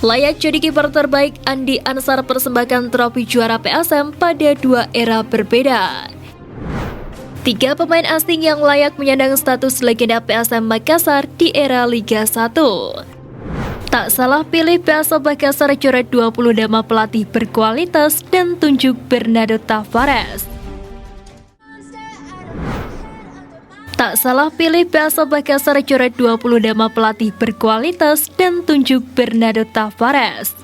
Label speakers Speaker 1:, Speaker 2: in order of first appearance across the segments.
Speaker 1: Layak jadi kiper terbaik, Andi Ansar persembahkan trofi juara PSM pada dua era berbeda. 3 pemain asing yang layak menyandang status legenda PSM Makassar di era Liga 1. Tak salah pilih, PSM Makassar coret 20 nama pelatih berkualitas dan tunjuk Bernardo Tavares. Tak salah pilih, PSM Makassar coret 20 nama pelatih berkualitas dan tunjuk Bernardo Tavares.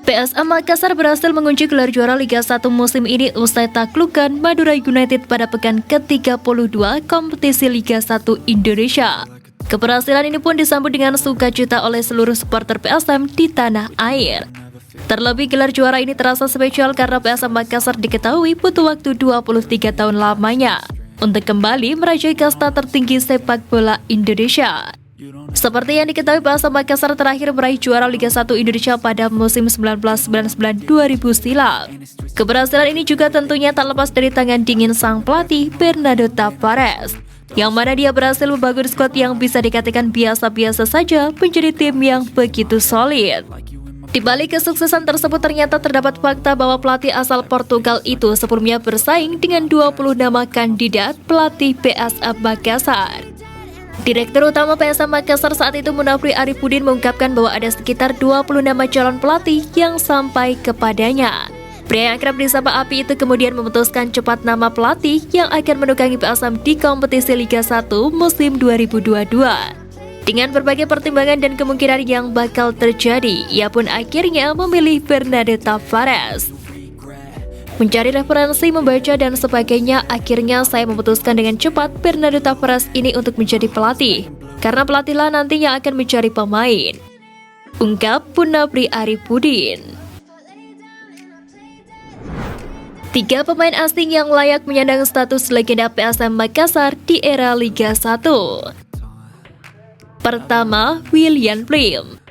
Speaker 1: PSM Makassar berhasil mengunci gelar juara Liga 1 musim ini usai taklukan Madura United pada pekan ke-32 kompetisi Liga 1 Indonesia. Keberhasilan ini pun disambut dengan sukacita oleh seluruh supporter PSM di tanah air. Terlebih gelar juara ini terasa spesial karena PSM Makassar diketahui butuh waktu 23 tahun lamanya untuk kembali meraih kasta tertinggi sepak bola Indonesia. Seperti yang diketahui, PSM Makassar terakhir meraih juara Liga 1 Indonesia pada musim 1999-2000 silam. Keberhasilan ini juga tentunya tak lepas dari tangan dingin sang pelatih Bernardo Tavares, yang mana dia berhasil membangun skuad yang bisa dikatakan biasa-biasa saja menjadi tim yang begitu solid. Di balik kesuksesan tersebut ternyata terdapat fakta bahwa pelatih asal Portugal itu sebelumnya bersaing dengan 20 nama kandidat pelatih PSM Makassar. Direktur Utama PSM Makassar saat itu Munafri Arifudin mengungkapkan bahwa ada sekitar 20 nama calon pelatih yang sampai kepadanya. Pria yang akrab disapa Api itu kemudian memutuskan cepat nama pelatih yang akan menukangi PSM di kompetisi Liga 1 musim 2022. Dengan berbagai pertimbangan dan kemungkinan yang bakal terjadi, ia pun akhirnya memilih Bernardo Tavares. Mencari referensi, membaca, dan sebagainya, akhirnya saya memutuskan dengan cepat Bernardo Tavares ini untuk menjadi pelatih, karena pelatihlah nantinya akan mencari pemain, ungkap Munafri Arifudin. 3 pemain asing yang layak menyandang status legenda PSM Makassar di era Liga 1. Pertama, William Plim.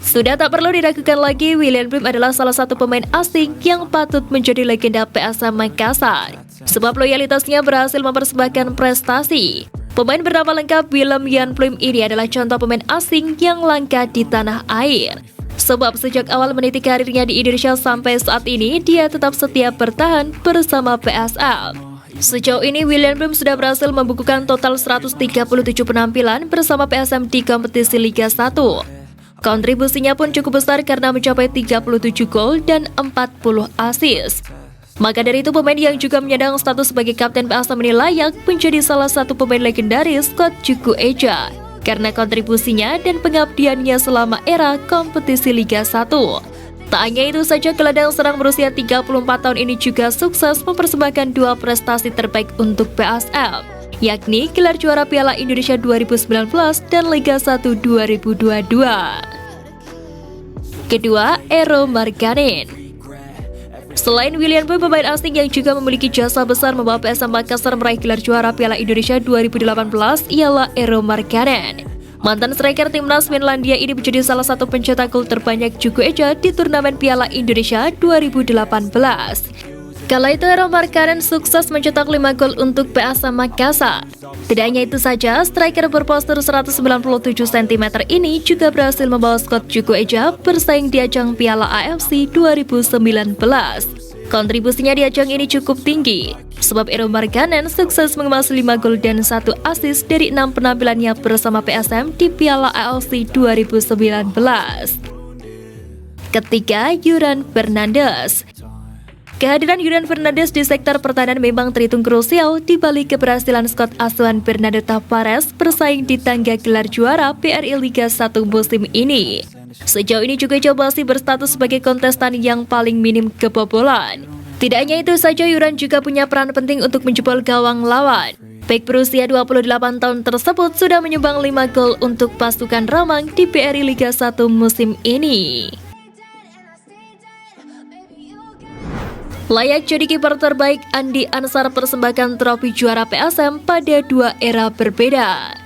Speaker 1: Sudah tak perlu diragukan lagi, William Plim adalah salah satu pemain asing yang patut menjadi legenda PSM Makassar, sebab loyalitasnya berhasil mempersembahkan prestasi. Pemain bernama lengkap William Plim ini adalah contoh pemain asing yang langka di tanah air, sebab sejak awal meniti karirnya di Indonesia sampai saat ini, dia tetap setia bertahan bersama PSM. Sejauh ini, William Plim sudah berhasil membukukan total 137 penampilan bersama PSM di kompetisi Liga 1. Kontribusinya pun cukup besar karena mencapai 37 gol dan 40 assist. Maka dari itu, pemain yang juga menyandang status sebagai kapten PSM ini layak menjadi salah satu pemain legendaris skuad Juku Eja karena kontribusinya dan pengabdiannya selama era kompetisi Liga 1. Tak hanya itu saja, gelandang serang berusia 34 tahun ini juga sukses mempersembahkan 2 prestasi terbaik untuk PSM, yakni gelar juara Piala Indonesia 2019 dan Liga 1 2022. Kedua, Ero Marganin. Selain William Plim, pemain asing yang juga memiliki jasa besar membawa PSM Makassar meraih gelar juara Piala Indonesia 2018 ialah Ero Marganin. Mantan striker timnas Finlandia ini menjadi salah satu pencetak gol terbanyak Juku Eja di turnamen Piala Indonesia 2018. Kala itu Ero Marganin sukses mencetak 5 gol untuk PSM Makassar. Tidak hanya itu saja, striker berpostur 197 cm ini juga berhasil membawa skuad Juku Eja bersaing di ajang Piala AFC 2019. Kontribusinya di ajang ini cukup tinggi, sebab Ero Marganin sukses mengemas 5 gol dan 1 assist dari 6 penampilannya bersama PSM di Piala AFC 2019. Ketiga, Yuran Fernandes. Kehadiran Yuran Fernandes di sektor pertahanan memang terhitung krusial di balik keberhasilan skuad asuhan Bernardo Tavares bersaing di tangga gelar juara BRI Liga 1 musim ini. Sejauh ini juga coba berstatus sebagai kontestan yang paling minim kebobolan. Tidak hanya itu saja, Yuran juga punya peran penting untuk menjebol gawang lawan. Bek berusia 28 tahun tersebut sudah menyumbang 5 gol untuk pasukan Ramang di BRI Liga 1 musim ini. Layak jadi kiper terbaik, Andi Ansar persembahkan trofi juara PSM pada 2 era berbeda.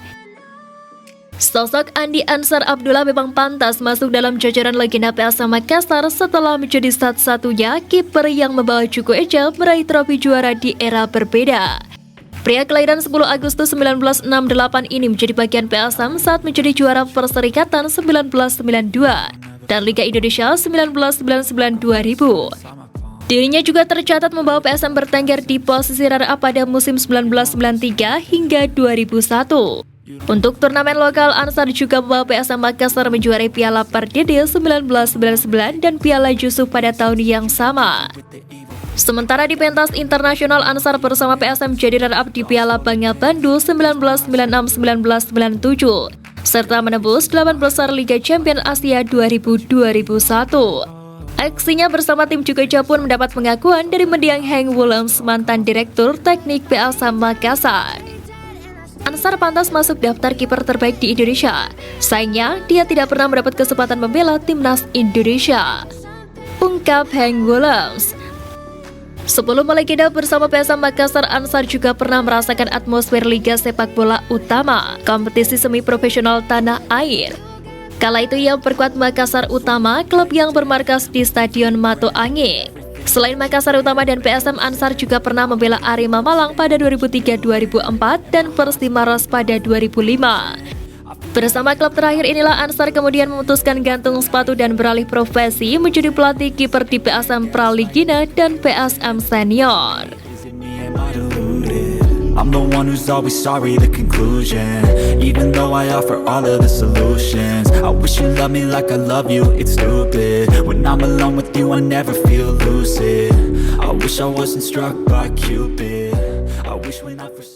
Speaker 1: Sosok Andi Ansar Abdullah memang pantas masuk dalam jajaran legenda PSM Makassar setelah menjadi satu-satunya kiper yang membawa Juku Eja meraih trofi juara di era berbeda. Pria kelahiran 10 Agustus 1968 ini menjadi bagian PSM saat menjadi juara Perserikatan 1992 dan Liga Indonesia 1999-2000. Dirinya juga tercatat membawa PSM bertengger di posisi runner-up pada musim 1993 hingga 2001. Untuk turnamen lokal, Ansar juga membawa PSM Makassar menjuarai Piala Pardede 1999 dan Piala Yusuf pada tahun yang sama. Sementara di pentas internasional, Ansar bersama PSM jadi runner-up di Piala Bangga Bandung 1996-1997, serta menembus 8 besar Liga Champions Asia 2000-2001. Aksinya bersama tim Jukeja pun mendapat pengakuan dari mendiang Henk Willems, mantan Direktur Teknik PSM Makassar. Ansar pantas masuk daftar kiper terbaik di Indonesia. Sayangnya, dia tidak pernah mendapat kesempatan membela timnas Indonesia, ungkap Henk Willems. Sebelum melegenda bersama PSM Makassar, Ansar juga pernah merasakan atmosfer Liga Sepak Bola Utama, kompetisi semi profesional tanah air. Kala itu ia memperkuat Makassar Utama, klub yang bermarkas di Stadion Mato Angin. Selain Makassar Utama dan PSM, Ansar juga pernah membela Arema Malang pada 2003-2004 dan Persimaros pada 2005. Bersama klub terakhir inilah Ansar kemudian memutuskan gantung sepatu dan beralih profesi menjadi pelatih kiper di PSM Praligina dan PSM Senior.
Speaker 2: I'm the one who's always sorry, the conclusion. Even though I offer all of the solutions, I wish you loved me like I love you, it's stupid. When I'm alone with you, I never feel lucid. I wish I wasn't struck by Cupid. I wish when I first